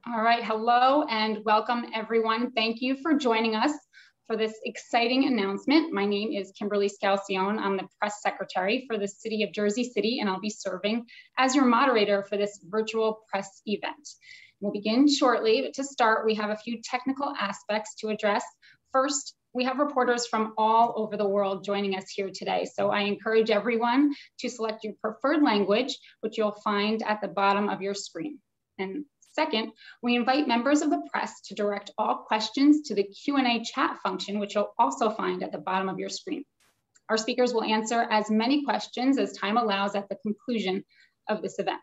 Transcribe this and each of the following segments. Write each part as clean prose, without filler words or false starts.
All right, hello and welcome everyone. Thank you for joining us for this exciting announcement. My name is Kimberly Scalcione. I'm the press secretary for the City of Jersey City, and I'll be serving as your moderator for this virtual press event. We'll begin shortly, but to start, we have a few technical aspects to address. First, we have reporters from all over the world joining us here today. So I encourage everyone to select your preferred language, which you'll find at the bottom of your screen. And second, we invite members of the press to direct all questions to the Q&A chat function, which you'll also find at the bottom of your screen. Our speakers will answer as many questions as time allows at the conclusion of this event.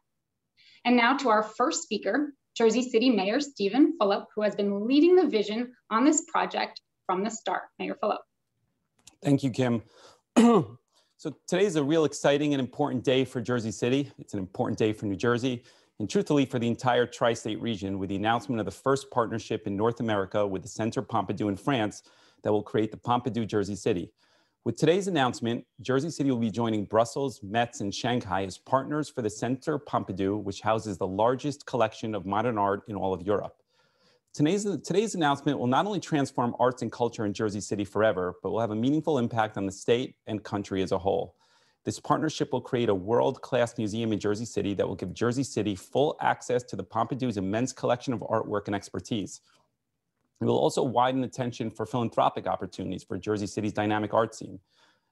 And now to our first speaker, Jersey City Mayor Steven Fulop, who has been leading the vision on this project from the start. Mayor Phillip. Thank you, Kim. So today is a real exciting and important day for Jersey City. It's an important day for New Jersey, and truthfully for the entire tri-state region, with the announcement of the first partnership in North America with the Centre Pompidou in France that will create the Pompidou Jersey City. With today's announcement, Jersey City will be joining Brussels, Metz, and Shanghai as partners for the Centre Pompidou, which houses the largest collection of modern art in all of Europe. Today's announcement will not only transform arts and culture in Jersey City forever, but will have a meaningful impact on the state and country as a whole. This partnership will create a world-class museum in Jersey City that will give Jersey City full access to the Pompidou's immense collection of artwork and expertise. It will also widen attention for philanthropic opportunities for Jersey City's dynamic art scene. It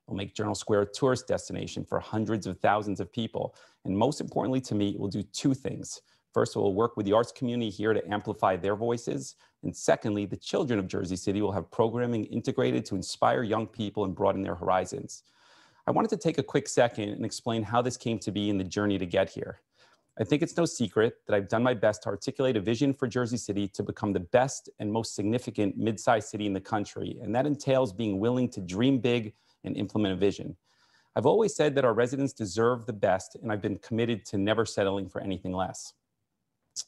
will make Journal Square a tourist destination for hundreds of thousands of people. And most importantly to me, it will do two things. First, it will work with the arts community here to amplify their voices. And secondly, the children of Jersey City will have programming integrated to inspire young people and broaden their horizons. I wanted to take a quick second and explain how this came to be in the journey to get here. I think it's no secret that I've done my best to articulate a vision for Jersey City to become the best and most significant mid-sized city in the country, and that entails being willing to dream big and implement a vision. I've always said that our residents deserve the best, and I've been committed to never settling for anything less.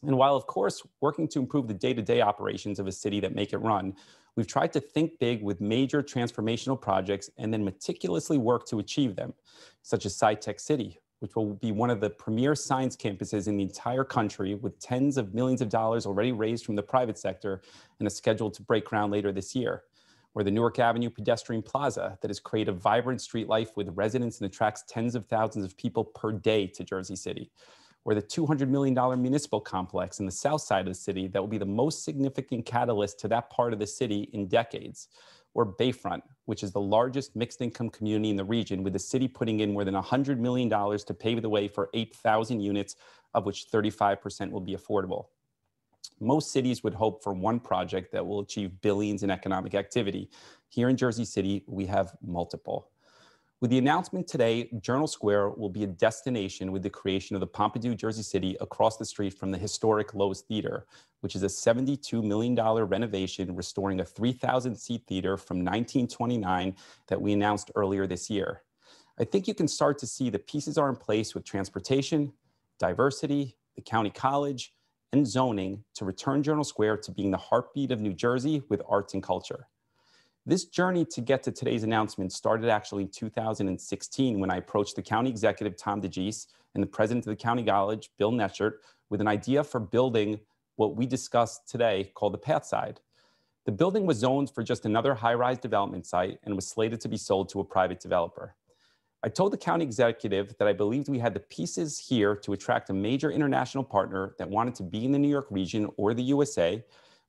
And while, of course, working to improve the day-to-day operations of a city that make it run, we've tried to think big with major transformational projects and then meticulously work to achieve them, such as SciTech City, which will be one of the premier science campuses in the entire country, with tens of millions of dollars already raised from the private sector and is scheduled to break ground later this year. Or the Newark Avenue Pedestrian Plaza that has created a vibrant street life with residents and attracts tens of thousands of people per day to Jersey City. Or the $200 million municipal complex in the south side of the city that will be the most significant catalyst to that part of the city in decades. Or Bayfront, which is the largest mixed income community in the region, with the city putting in more than $100 million to pave the way for 8,000 units, of which 35% will be affordable. Most cities would hope for one project that will achieve billions in economic activity. Here in Jersey City, we have multiple. With the announcement today, Journal Square will be a destination with the creation of the Pompidou Jersey City across the street from the historic Lowe's Theater, which is a $72 million renovation restoring a 3,000-seat theater from 1929 that we announced earlier this year. I think you can start to see the pieces are in place with transportation, diversity, the county college, and zoning to return Journal Square to being the heartbeat of New Jersey with arts and culture. This journey to get to today's announcement started actually in 2016 when I approached the county executive, Tom DeGise, and the president of the county college, Bill Netchert, with an idea for building what we discussed today called the Facade. The building was zoned for just another high-rise development site and was slated to be sold to a private developer. I told the county executive that I believed we had the pieces here to attract a major international partner that wanted to be in the New York region or the USA.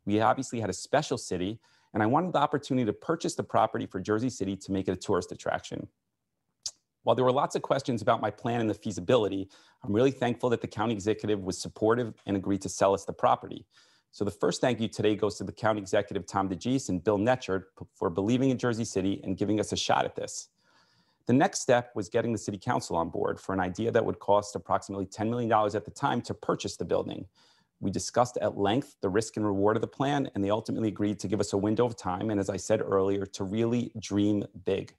We obviously had a special city, and I wanted the opportunity to purchase the property for Jersey City to make it a tourist attraction. While there were lots of questions about my plan and the feasibility, I'm really thankful that the county executive was supportive and agreed to sell us the property. So the first thank you today goes to the county executive, Tom DeGise, and Bill Netchert for believing in Jersey City and giving us a shot at this. The next step was getting the city council on board for an idea that would cost approximately $10 million at the time to purchase the building. We discussed at length the risk and reward of the plan, and they ultimately agreed to give us a window of time, and as I said earlier, to really dream big.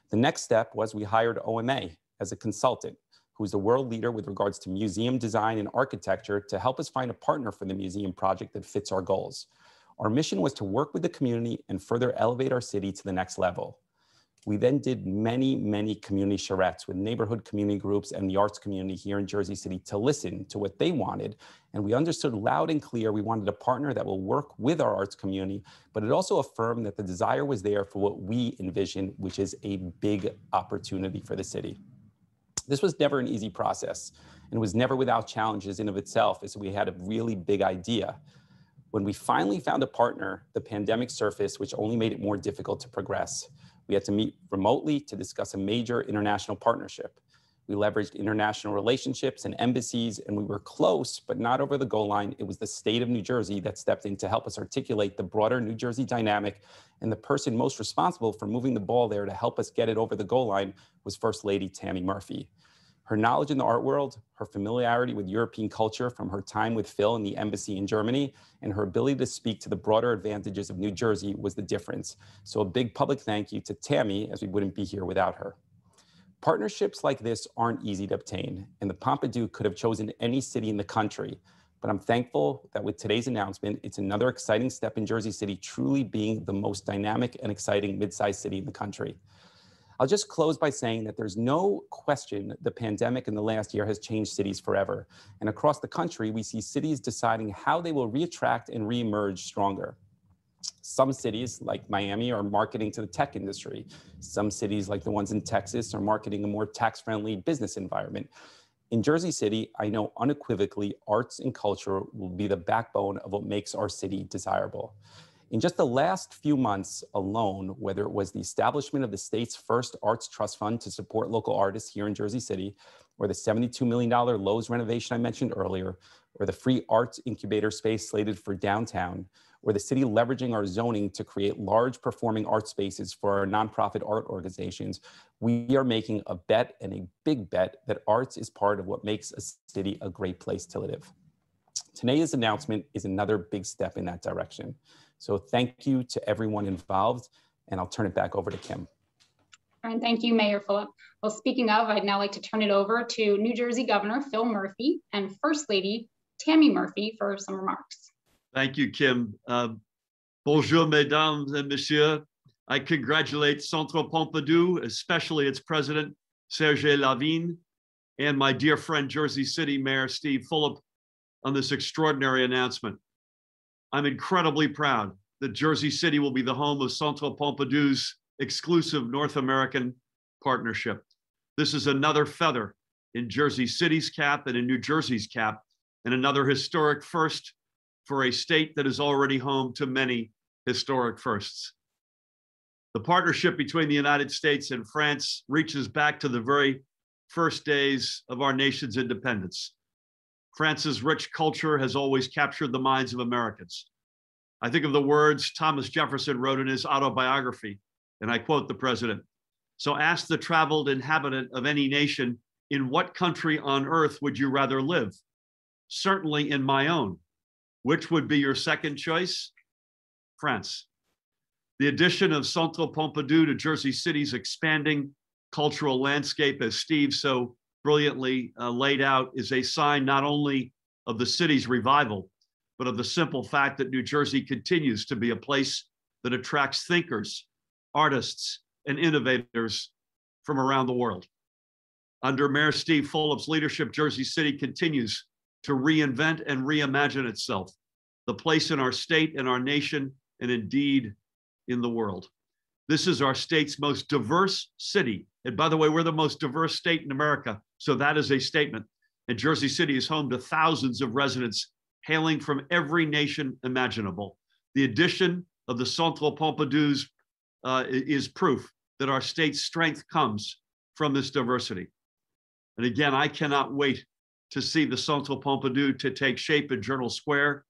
The next step was we hired OMA as a consultant, who's a world leader with regards to museum design and architecture, to help us find a partner for the museum project that fits our goals. Our mission was to work with the community and further elevate our city to the next level. We then did many community charrettes with neighborhood community groups and the arts community here in Jersey City to listen to what they wanted. And we understood loud and clear we wanted a partner that will work with our arts community, but it also affirmed that the desire was there for what we envisioned, which is a big opportunity for the city. This was never an easy process, and it was never without challenges in of itself, as we had a really big idea. When we finally found a partner, the pandemic surfaced, which only made it more difficult to progress. We had to meet remotely to discuss a major international partnership. We leveraged international relationships and embassies, and we were close, but not over the goal line. It was the state of New Jersey that stepped in to help us articulate the broader New Jersey dynamic, and the person most responsible for moving the ball there to help us get it over the goal line was First Lady Tammy Murphy. Her knowledge in the art world, her familiarity with European culture from her time with Phil in the embassy in Germany, and her ability to speak to the broader advantages of New Jersey was the difference. So a big public thank you to Tammy, as we wouldn't be here without her. Partnerships like this aren't easy to obtain, and the Pompidou could have chosen any city in the country. But I'm thankful that with today's announcement, it's another exciting step in Jersey City truly being the most dynamic and exciting mid-sized city in the country. I'll just close by saying that there's no question the pandemic in the last year has changed cities forever. And across the country, we see cities deciding how they will reattract and reemerge stronger. Some cities, like Miami, are marketing to the tech industry. Some cities, like the ones in Texas, are marketing a more tax-friendly business environment. In Jersey City, I know unequivocally arts and culture will be the backbone of what makes our city desirable. In just the last few months alone, whether it was the establishment of the state's first arts trust fund to support local artists here in Jersey City, or the $72 million Lowe's renovation I mentioned earlier, or the free arts incubator space slated for downtown, or the city leveraging our zoning to create large performing art spaces for our nonprofit art organizations, we are making a bet, and a big bet, that arts is part of what makes a city a great place to live. Today's announcement is another big step in that direction. So thank you to everyone involved, and I'll turn it back over to Kim. And thank you, Mayor Phillip. Well, speaking of, I'd now like to turn it over to New Jersey Governor Phil Murphy and First Lady Tammy Murphy for some remarks. Thank you, Kim. Bonjour, mesdames et messieurs. I congratulate Centre Pompidou, especially its president, Serge Lavigne, and my dear friend, Jersey City Mayor Steve Fulop, on this extraordinary announcement. I'm incredibly proud that Jersey City will be the home of Centre Pompidou's exclusive North American partnership. This is another feather in Jersey City's cap and in New Jersey's cap, and another historic first for a state that is already home to many historic firsts. The partnership between the United States and France reaches back to the very first days of our nation's independence. France's rich culture has always captured the minds of Americans. I think of the words Thomas Jefferson wrote in his autobiography, and I quote the president, "So ask the traveled inhabitant of any nation, in what country on earth would you rather live? Certainly in my own. Which would be your second choice? France." The addition of Centre Pompidou to Jersey City's expanding cultural landscape, as Steve so brilliantly laid out, is a sign not only of the city's revival, but of the simple fact that New Jersey continues to be a place that attracts thinkers, artists, and innovators from around the world. Under Mayor Steve Fulop's leadership, Jersey City continues to reinvent and reimagine itself, the place in our state and our nation, and indeed in the world. This is our state's most diverse city. And by the way, we're the most diverse state in America, so that is a statement. And Jersey City is home to thousands of residents hailing from every nation imaginable. The addition of the Centre Pompidou's is proof that our state's strength comes from this diversity. And again, I cannot wait to see the Centre Pompidou to take shape in Journal Square.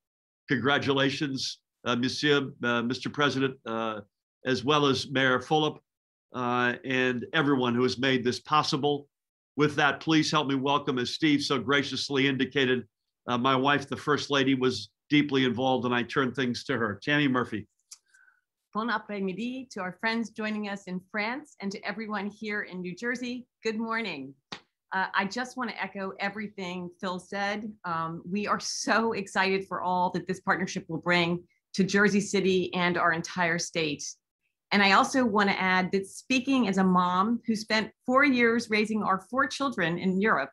Congratulations, Mr. President, as well as Mayor Phillip and everyone who has made this possible. With that, please help me welcome, as Steve so graciously indicated, my wife, the First Lady, was deeply involved, and I turn things to her. Tammy Murphy. Bon après-midi to our friends joining us in France and to everyone here in New Jersey. Good morning. I just want to echo everything Phil said. We are so excited for all that this partnership will bring to Jersey City and our entire state. And I also want to add that speaking as a mom who spent 4 years raising our 4 children in Europe,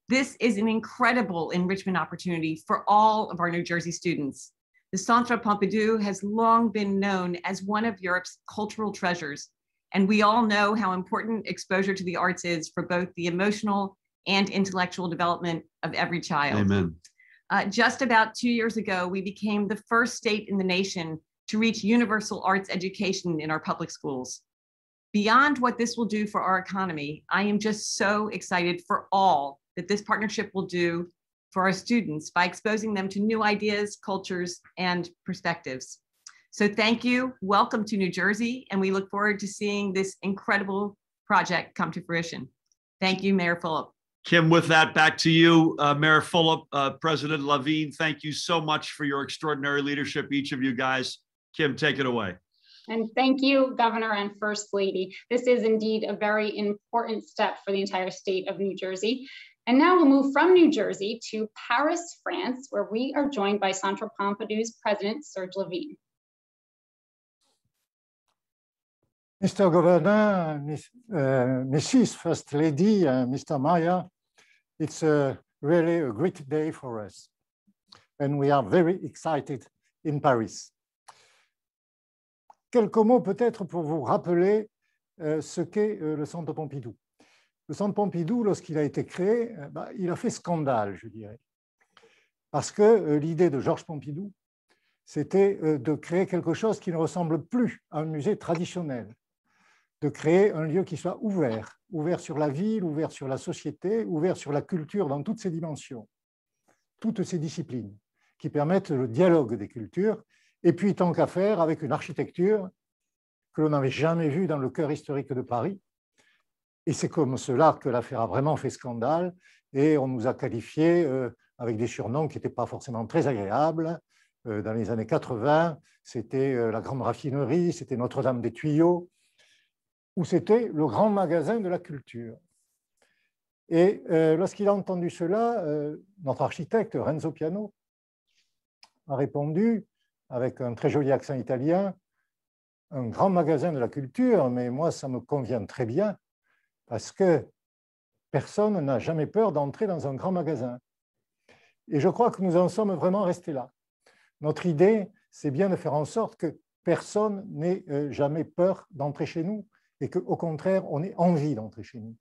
this is an incredible enrichment opportunity for all of our New Jersey students. The Centre Pompidou has long been known as one of Europe's cultural treasures, and we all know how important exposure to the arts is for both the emotional and intellectual development of every child. Amen. Just about 2 years ago, we became the first state in the nation to reach universal arts education in our public schools. Beyond what this will do for our economy, I am just so excited for all that this partnership will do for our students by exposing them to new ideas, cultures, and perspectives. So thank you, welcome to New Jersey, and we look forward to seeing this incredible project come to fruition. Thank you, Mayor Fulop. Kim, with that, back to you, Mayor Phillip, President Lavigne, thank you so much for your extraordinary leadership, each of you guys. Kim, take it away. And thank you, Governor and First Lady. This is indeed a very important step for the entire state of New Jersey. And now we'll move from New Jersey to Paris, France, where we are joined by Centre Pompidou's President, Serge Levine. Mr. Governor, Mrs. First Lady, Mr. Mayor, it's really a great day for us. And we are very excited in Paris. Quelques mots peut-être pour vous rappeler ce qu'est le Centre Pompidou. Le Centre Pompidou, lorsqu'il a été créé, il a fait scandale, je dirais. Parce que l'idée de Georges Pompidou, c'était de créer quelque chose qui ne ressemble plus à un musée traditionnel, de créer un lieu qui soit ouvert, ouvert sur la ville, ouvert sur la société, ouvert sur la culture dans toutes ses dimensions, toutes ces disciplines qui permettent le dialogue des cultures, et puis tant qu'à faire avec une architecture que l'on n'avait jamais vue dans le cœur historique de Paris. Et c'est comme cela que l'affaire a vraiment fait scandale, et on nous a qualifiés avec des surnoms qui n'étaient pas forcément très agréables. Dans les années 80, c'était la Grande Raffinerie, c'était Notre-Dame des Tuyaux, ou c'était le grand magasin de la culture. Et lorsqu'il a entendu cela, notre architecte, Renzo Piano, a répondu avec un très joli accent italien, un grand magasin de la culture, mais moi, ça me convient très bien, parce que personne n'a jamais peur d'entrer dans un grand magasin. Et je crois que nous en sommes vraiment restés là. Notre idée, c'est bien de faire en sorte que personne n'ait jamais peur d'entrer chez nous et qu'au contraire, on ait envie d'entrer chez nous.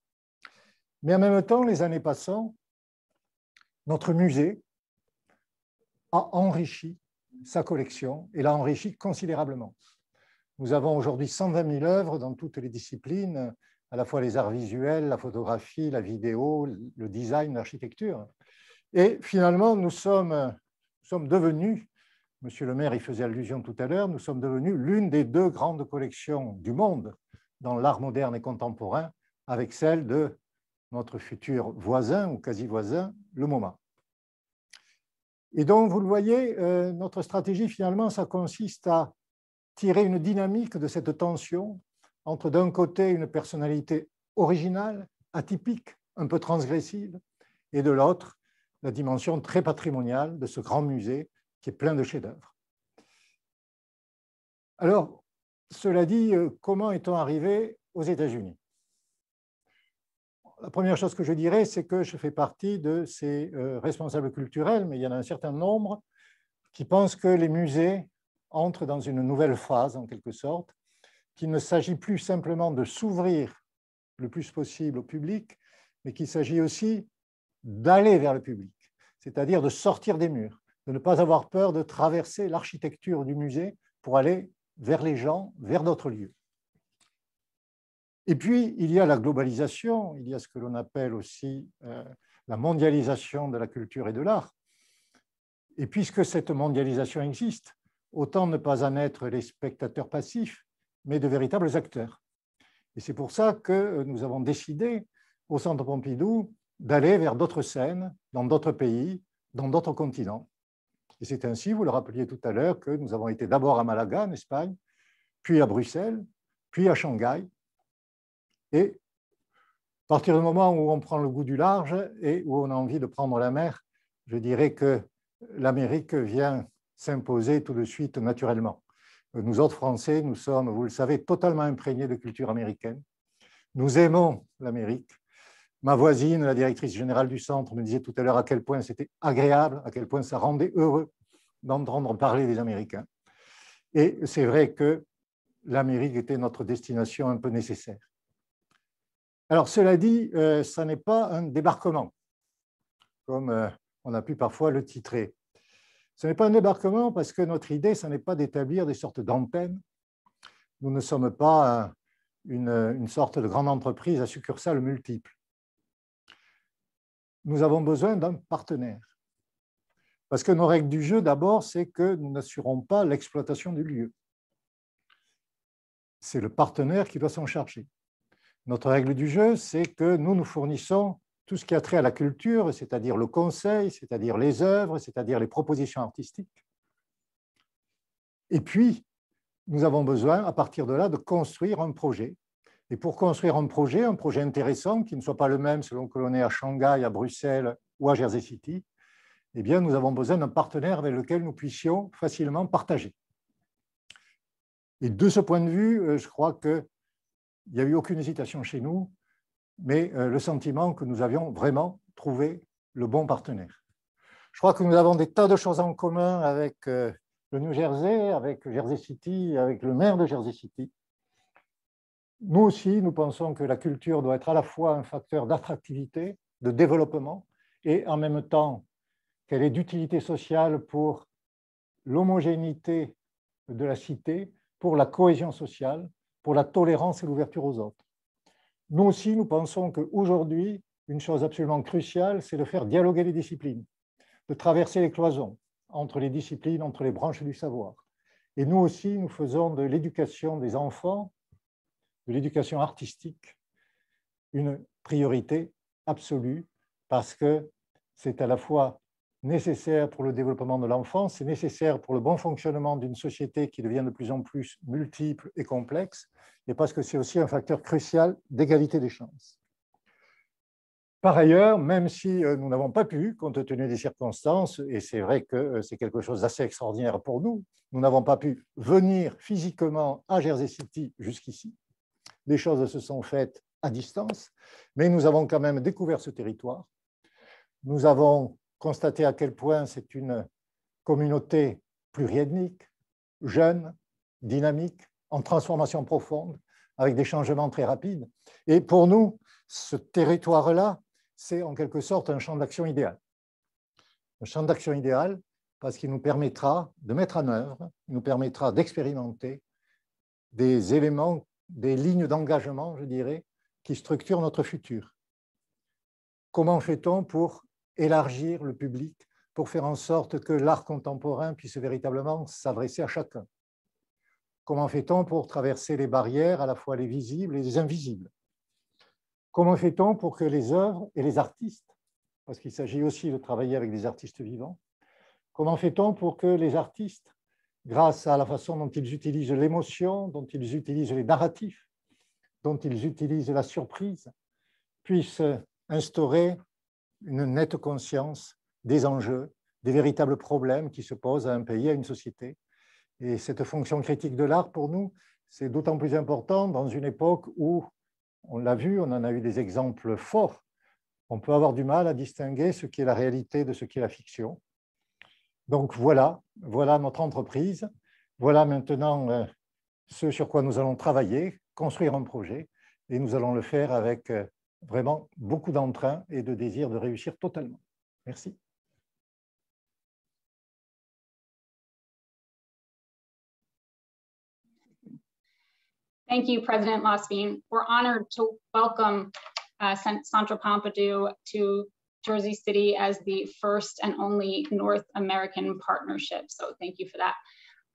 Mais en même temps, les années passant, notre musée a enrichi sa collection et l'a enrichi considérablement. Nous avons aujourd'hui 120 000 œuvres dans toutes les disciplines, à la fois les arts visuels, la photographie, la vidéo, le design, l'architecture. Et finalement, nous sommes devenus, Monsieur le maire y faisait allusion tout à l'heure, nous sommes devenus l'une des 2 grandes collections du monde dans l'art moderne et contemporain, avec celle de notre futur voisin ou quasi-voisin, le MoMA. Et donc, vous le voyez, notre stratégie, finalement, ça consiste à tirer une dynamique de cette tension entre, d'un côté, une personnalité originale, atypique, un peu transgressive, et de l'autre, la dimension très patrimoniale de ce grand musée qui est plein de chefs-d'œuvre. Alors, cela dit, comment est-on arrivé aux États-Unis? La première chose que je dirais, c'est que je fais partie de ces responsables culturels, mais il y en a un certain nombre qui pensent que les musées entrent dans une nouvelle phase, en quelque sorte, qu'il ne s'agit plus simplement de s'ouvrir le plus possible au public, mais qu'il s'agit aussi d'aller vers le public, c'est-à-dire de sortir des murs, de ne pas avoir peur de traverser l'architecture du musée pour aller vers les gens, vers d'autres lieux. Et puis, il y a la globalisation, il y a ce que l'on appelle aussi la mondialisation de la culture et de l'art. Et puisque cette mondialisation existe, autant ne pas en être les spectateurs passifs, mais de véritables acteurs. Et c'est pour ça que nous avons décidé, au Centre Pompidou, d'aller vers d'autres scènes, dans d'autres pays, dans d'autres continents. Et c'est ainsi, vous le rappeliez tout à l'heure, que nous avons été d'abord à Malaga, en Espagne, puis à Bruxelles, puis à Shanghai. Et à partir du moment où on prend le goût du large et où on a envie de prendre la mer, je dirais que l'Amérique vient s'imposer tout de suite naturellement. Nous autres Français, nous sommes, vous le savez, totalement imprégnés de culture américaine. Nous aimons l'Amérique. Ma voisine, la directrice générale du centre, me disait tout à l'heure à quel point c'était agréable, à quel point ça rendait heureux d'entendre parler des Américains. Et c'est vrai que l'Amérique était notre destination un peu nécessaire. Alors, cela dit, ça n'est pas un débarquement, comme on a pu parfois le titrer. Ce n'est pas un débarquement parce que notre idée, ce n'est pas d'établir des sortes d'antennes. Nous ne sommes pas une sorte de grande entreprise à succursales multiples. Nous avons besoin d'un partenaire. Parce que nos règles du jeu, d'abord, c'est que nous n'assurons pas l'exploitation du lieu. C'est le partenaire qui doit s'en charger. Notre règle du jeu, c'est que nous fournissons tout ce qui a trait à la culture, c'est-à-dire le conseil, c'est-à-dire les œuvres, c'est-à-dire les propositions artistiques. Et puis, nous avons besoin, à partir de là, de construire un projet. Et pour construire un projet intéressant, qui ne soit pas le même selon que l'on est à Shanghai, à Bruxelles ou à Jersey City, eh bien, nous avons besoin d'un partenaire avec lequel nous puissions facilement partager. Et de ce point de vue, je crois qu'il n'y a eu aucune hésitation chez nous, mais le sentiment que nous avions vraiment trouvé le bon partenaire. Je crois que nous avons des tas de choses en commun avec le New Jersey, avec Jersey City, avec le maire de Jersey City. Nous aussi, nous pensons que la culture doit être à la fois un facteur d'attractivité, de développement, et en même temps qu'elle est d'utilité sociale pour l'homogénéité de la cité, pour la cohésion sociale, pour la tolérance et l'ouverture aux autres. Nous aussi, nous pensons qu'aujourd'hui, une chose absolument cruciale, c'est de faire dialoguer les disciplines, de traverser les cloisons entre les disciplines, entre les branches du savoir. Et nous aussi, nous faisons de l'éducation des enfants, de l'éducation artistique, une priorité absolue parce que c'est à la fois nécessaire pour le développement de l'enfant, c'est nécessaire pour le bon fonctionnement d'une société qui devient de plus en plus multiple et complexe, et parce que c'est aussi un facteur crucial d'égalité des chances. Par ailleurs, même si nous n'avons pas pu, compte tenu des circonstances, et c'est vrai que c'est quelque chose d'assez extraordinaire pour nous, nous n'avons pas pu venir physiquement à Jersey City jusqu'ici. Les choses se sont faites à distance, mais nous avons quand même découvert ce territoire. Nous avons constaté à quel point c'est une communauté pluriethnique, jeune, dynamique, en transformation profonde, avec des changements très rapides. Et pour nous, ce territoire-là, c'est en quelque sorte un champ d'action idéal. Un champ d'action idéal parce qu'il nous permettra de mettre en œuvre, il nous permettra d'expérimenter des éléments, des lignes d'engagement, je dirais, qui structurent notre futur. Comment fait-on pour élargir le public, pour faire en sorte que l'art contemporain puisse véritablement s'adresser à chacun? Comment fait-on pour traverser les barrières, à la fois les visibles et les invisibles? Comment fait-on pour que les œuvres et les artistes, parce qu'il s'agit aussi de travailler avec des artistes vivants, comment fait-on pour que les artistes, grâce à la façon dont ils utilisent l'émotion, dont ils utilisent les narratifs, dont ils utilisent la surprise, puissent instaurer une nette conscience des enjeux, des véritables problèmes qui se posent à un pays, à une société. Et cette fonction critique de l'art, pour nous, c'est d'autant plus important dans une époque où, on l'a vu, on en a eu des exemples forts, on peut avoir du mal à distinguer ce qui est la réalité de ce qui est la fiction. Donc voilà notre entreprise, voilà maintenant ce sur quoi nous allons travailler, construire un projet, et nous allons le faire avec vraiment beaucoup d'entrain et de désir de réussir totalement. Merci. Thank you, President Lasveen. We're honored to welcome Centre Pompidou to Jersey City as the first and only North American partnership. So thank you for that.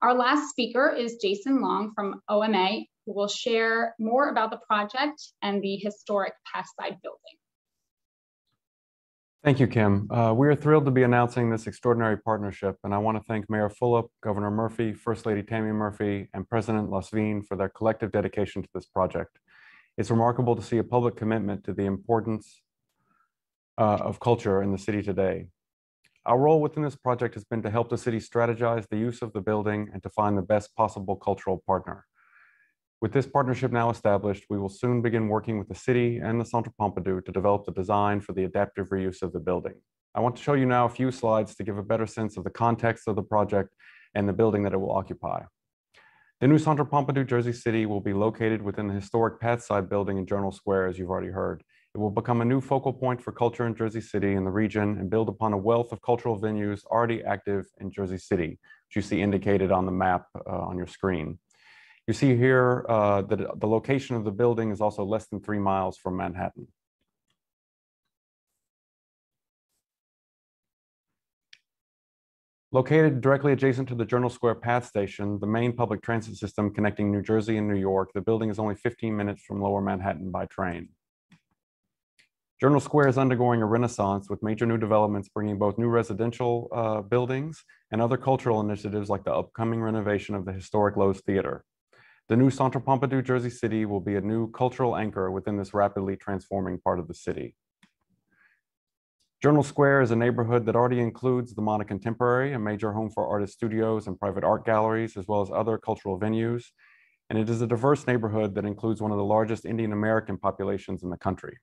Our last speaker is Jason Long from OMA, who will share more about the project and the historic Facade building. Thank you, Kim. We are thrilled to be announcing this extraordinary partnership, and I want to thank Mayor Fulop, Governor Murphy, First Lady Tammy Murphy, and President Lasveen for their collective dedication to this project. It's remarkable to see a public commitment to the importance of culture in the city today. Our role within this project has been to help the city strategize the use of the building and to find the best possible cultural partner. With this partnership now established, we will soon begin working with the city and the Centre Pompidou to develop the design for the adaptive reuse of the building. I want to show you now a few slides to give a better sense of the context of the project and the building that it will occupy. The new Centre Pompidou Jersey City will be located within the historic Facade building in Journal Square, as you've already heard. It will become a new focal point for culture in Jersey City and the region and build upon a wealth of cultural venues already active in Jersey City, which you see indicated on the map on your screen. You see here that the location of the building is also less than 3 miles from Manhattan. Located directly adjacent to the Journal Square Path Station, the main public transit system connecting New Jersey and New York, the building is only 15 minutes from Lower Manhattan by train. Journal Square is undergoing a renaissance with major new developments bringing both new residential buildings and other cultural initiatives like the upcoming renovation of the historic Lowe's Theater. The new Centre Pompidou Jersey City will be a new cultural anchor within this rapidly transforming part of the city. Journal Square is a neighborhood that already includes the Modern Contemporary, a major home for artist studios and private art galleries, as well as other cultural venues. And it is a diverse neighborhood that includes one of the largest Indian American populations in the country.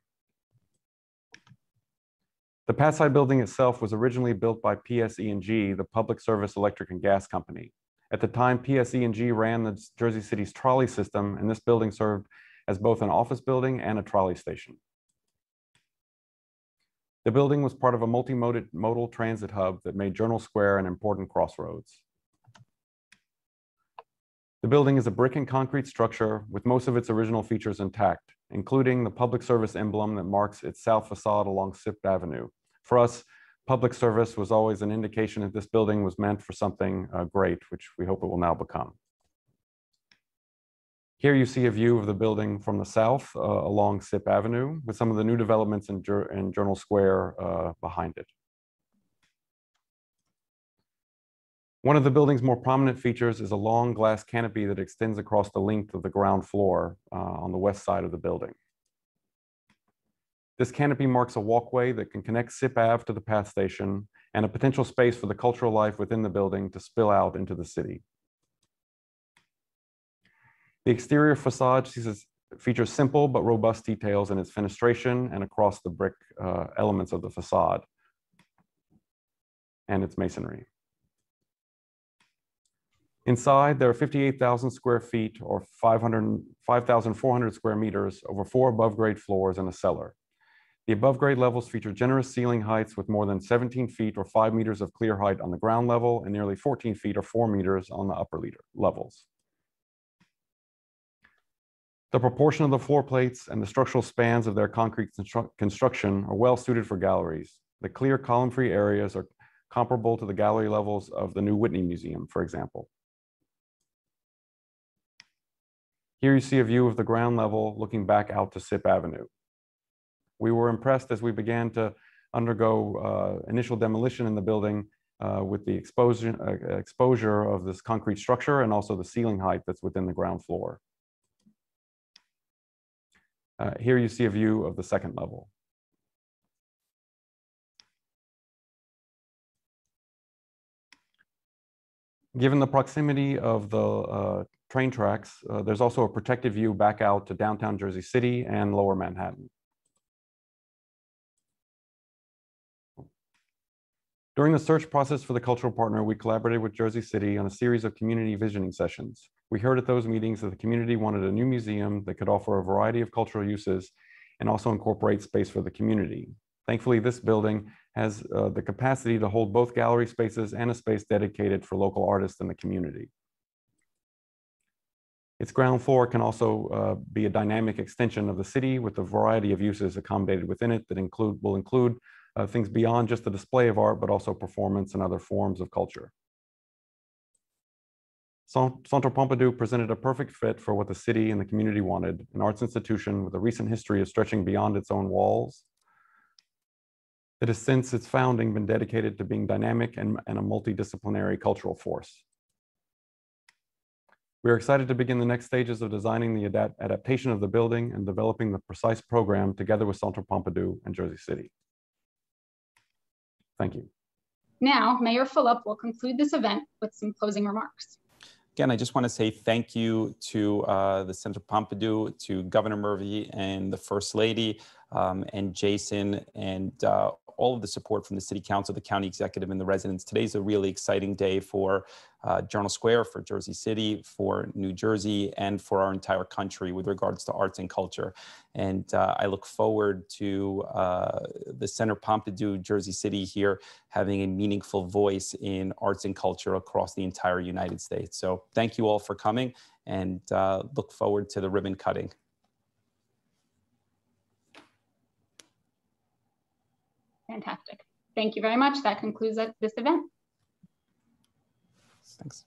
The Facade building itself was originally built by PSE&G, the Public Service Electric and Gas Company. At the time, PSE&G ran the Jersey City's trolley system, and this building served as both an office building and a trolley station. The building was part of a multimodal transit hub that made Journal Square an important crossroads. The building is a brick and concrete structure with most of its original features intact, including the public service emblem that marks its south facade along Sixth Avenue. For us, public service was always an indication that this building was meant for something great, which we hope it will now become. Here you see a view of the building from the south along Sixth Avenue with some of the new developments in Journal Square behind it. One of the building's more prominent features is a long glass canopy that extends across the length of the ground floor on the west side of the building. This canopy marks a walkway that can connect Sixth Ave to the Path Station and a potential space for the cultural life within the building to spill out into the city. The exterior facade features simple but robust details in its fenestration and across the brick elements of the facade and its masonry. Inside, there are 58,000 square feet or 5,400 square meters over 4 above-grade floors and a cellar. The above-grade levels feature generous ceiling heights with more than 17 feet or 5 meters of clear height on the ground level and nearly 14 feet or 4 meters on the upper levels. The proportion of the floor plates and the structural spans of their concrete construction are well suited for galleries. The clear column-free areas are comparable to the gallery levels of the new Whitney Museum, for example. Here you see a view of the ground level looking back out to Sixth Avenue. We were impressed as we began to undergo initial demolition in the building with the exposure of this concrete structure and also the ceiling height that's within the ground floor. Here you see a view of the second level. Given the proximity of the train tracks, there's also a protected view back out to downtown Jersey City and Lower Manhattan. During the search process for the cultural partner, we collaborated with Jersey City on a series of community visioning sessions. We heard at those meetings that the community wanted a new museum that could offer a variety of cultural uses and also incorporate space for the community. Thankfully, this building has the capacity to hold both gallery spaces and a space dedicated for local artists in the community. Its ground floor can also be a dynamic extension of the city with a variety of uses accommodated within it that will include things beyond just the display of art, but also performance and other forms of culture. Centre Pompidou presented a perfect fit for what the city and the community wanted, an arts institution with a recent history of stretching beyond its own walls that has since its founding been dedicated to being dynamic and a multidisciplinary cultural force. We are excited to begin the next stages of designing the adaptation of the building and developing the precise program together with Centre Pompidou and Jersey City. Thank you. Now, Mayor Fulop will conclude this event with some closing remarks. Again, I just want to say thank you to the Centre Pompidou, to Governor Murphy and the First Lady, and Jason, and all of the support from the City Council, the County Executive, and the residents. Today's a really exciting day for Journal Square, for Jersey City, for New Jersey, and for our entire country with regards to arts and culture. And I look forward to the Centre Pompidou, Jersey City here, having a meaningful voice in arts and culture across the entire United States. So thank you all for coming, and look forward to the ribbon cutting. Fantastic. Thank you very much. That concludes this event. Thanks.